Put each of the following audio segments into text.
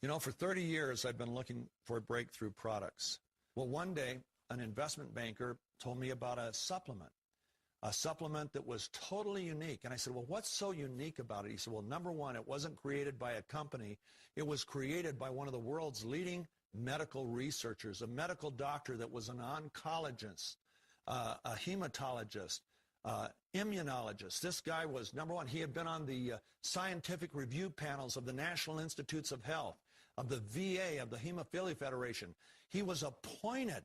You know, for 30 years, I've been looking for breakthrough products. Well, one day, an investment banker told me about a supplement that was totally unique. And I said, well, what's so unique about it? He said, well, number one, it wasn't created by a company. It was created by one of the world's leading medical researchers, a medical doctor that was an oncologist, a hematologist, immunologist. This guy was, number one, he had been on the scientific review panels of the National Institutes of Health, of the VA, of the Hemophilia Federation. He was appointed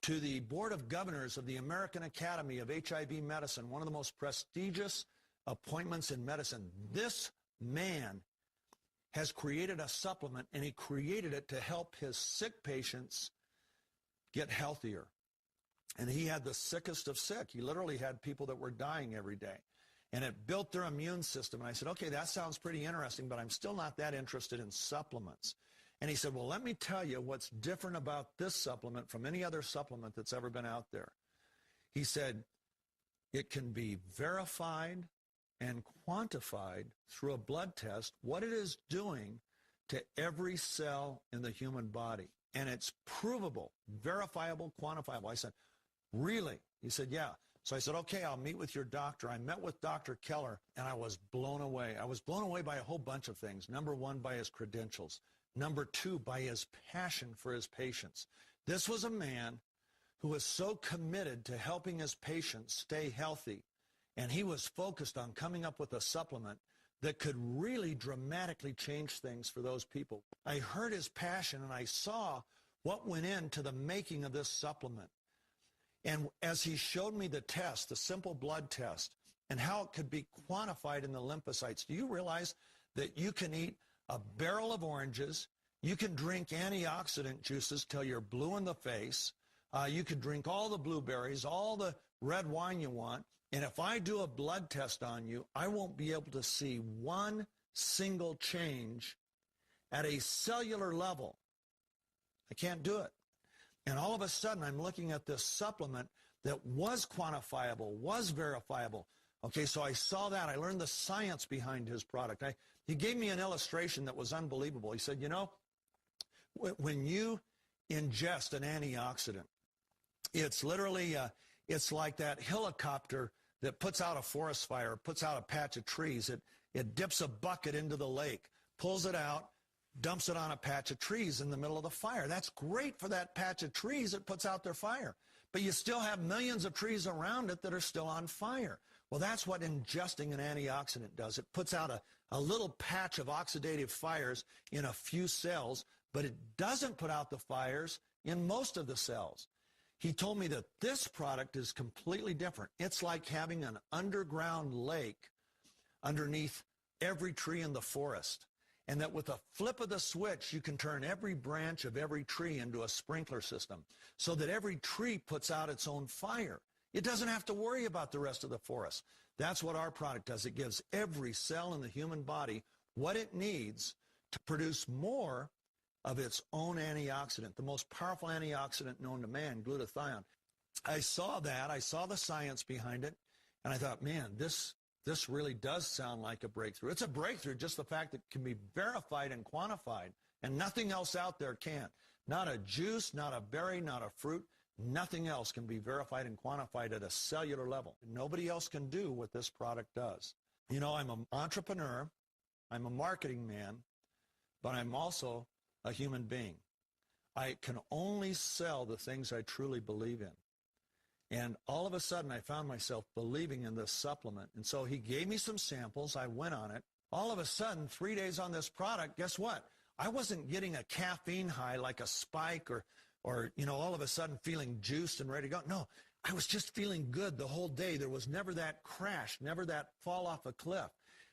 to the Board of Governors of the American Academy of HIV Medicine, one of the most prestigious appointments in medicine. This man has created a supplement, and he created it to help his sick patients get healthier. And he had the sickest of sick. He literally had people that were dying every day. And it built their immune system. And I said, okay, that sounds pretty interesting, but I'm still not that interested in supplements. And he said, well, let me tell you what's different about this supplement from any other supplement that's ever been out there. He said, it can be verified and quantified through a blood test what it is doing to every cell in the human body. And it's provable, verifiable, quantifiable. I said, really? He said, yeah. So I said, okay, I'll meet with your doctor. I met with Dr. Keller, and I was blown away. I was blown away by a whole bunch of things. Number one, by his credentials. Number two, by his passion for his patients. This was a man who was so committed to helping his patients stay healthy, and he was focused on coming up with a supplement that could really dramatically change things for those people. I heard his passion, and I saw what went into the making of this supplement. And as he showed me the test, the simple blood test, and how it could be quantified in the lymphocytes, do you realize that you can eat a barrel of oranges, you can drink antioxidant juices till you're blue in the face, you can drink all the blueberries, all the red wine you want, and if I do a blood test on you, I won't be able to see one single change at a cellular level. I can't do it. And all of a sudden, I'm looking at this supplement that was quantifiable, was verifiable. Okay, so I saw that. I learned the science behind his product. He gave me an illustration that was unbelievable. He said, you know, when you ingest an antioxidant, it's literally, it's like that helicopter that puts out a forest fire, puts out a patch of trees. It dips a bucket into the lake, pulls it out, dumps it on a patch of trees in the middle of the fire. That's great for that patch of trees that puts out their fire. But you still have millions of trees around it that are still on fire. Well, that's what ingesting an antioxidant does. It puts out a little patch of oxidative fires in a few cells, but it doesn't put out the fires in most of the cells. He told me that this product is completely different. It's like having an underground lake underneath every tree in the forest. And that with a flip of the switch, you can turn every branch of every tree into a sprinkler system so that every tree puts out its own fire. It doesn't have to worry about the rest of the forest. That's what our product does. It gives every cell in the human body what it needs to produce more of its own antioxidant, the most powerful antioxidant known to man, glutathione. I saw that. I saw the science behind it, and I thought, man, this really does sound like a breakthrough. It's a breakthrough, just the fact that it can be verified and quantified, and nothing else out there can. Not a juice, not a berry, not a fruit. Nothing else can be verified and quantified at a cellular level. Nobody else can do what this product does. You know, I'm an entrepreneur, I'm a marketing man, but I'm also a human being. I can only sell the things I truly believe in. And all of a sudden, I found myself believing in this supplement. And so he gave me some samples. I went on it. All of a sudden, 3 days on this product, guess what? I wasn't getting a caffeine high like a spike or you know, all of a sudden feeling juiced and ready to go. No, I was just feeling good the whole day. There was never that crash, never that fall off a cliff.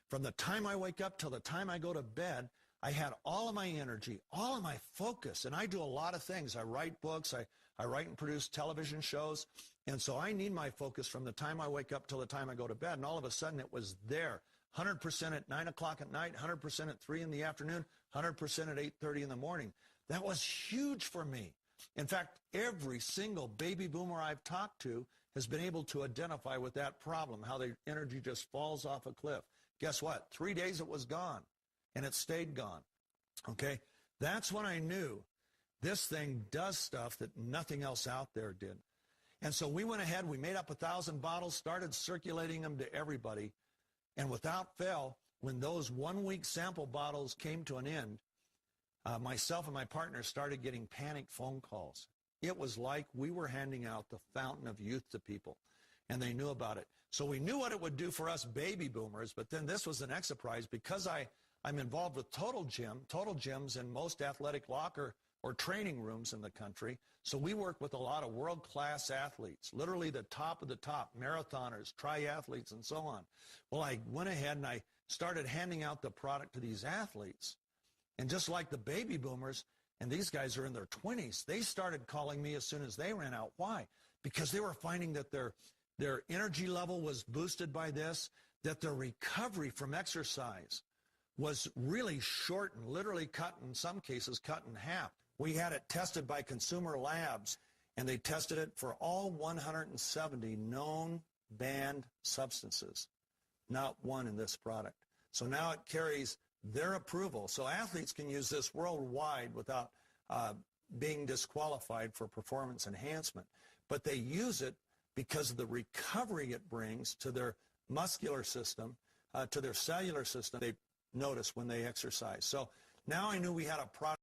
From the time I wake up till the time I go to bed, I had all of my energy, all of my focus, and I do a lot of things. I write books, I write and produce television shows, and so I need my focus from the time I wake up till the time I go to bed, and all of a sudden it was there, 100% at 9 o'clock at night, 100% at 3 in the afternoon, 100% at 8:30 in the morning. That was huge for me. In fact, every single baby boomer I've talked to has been able to identify with that problem, how their energy just falls off a cliff. Guess what? 3 days it was gone, and it stayed gone. Okay, that's when I knew this thing does stuff that nothing else out there did. And so we went ahead, we made up 1,000 bottles, started circulating them to everybody. And without fail, when those 1-week sample bottles came to an end, myself and my partner started getting panicked phone calls. It was like we were handing out the fountain of youth to people, and they knew about it. So we knew what it would do for us baby boomers, but then this was the next surprise. Because I'm involved with Total Gyms in most athletic locker or training rooms in the country. So we work with a lot of world-class athletes, literally the top of the top, marathoners, triathletes, and so on. Well, I went ahead and I started handing out the product to these athletes. And just like the baby boomers, and these guys are in their 20s, they started calling me as soon as they ran out. Why? Because they were finding that their energy level was boosted by this, that their recovery from exercise was really shortened, literally cut, in some cases, cut in half. We had it tested by consumer labs, and they tested it for all 170 known banned substances. Not one in this product. So now it carries their approval. So athletes can use this worldwide without being disqualified for performance enhancement. But they use it because of the recovery it brings to their muscular system, to their cellular system. They notice when they exercise. So now I knew we had a product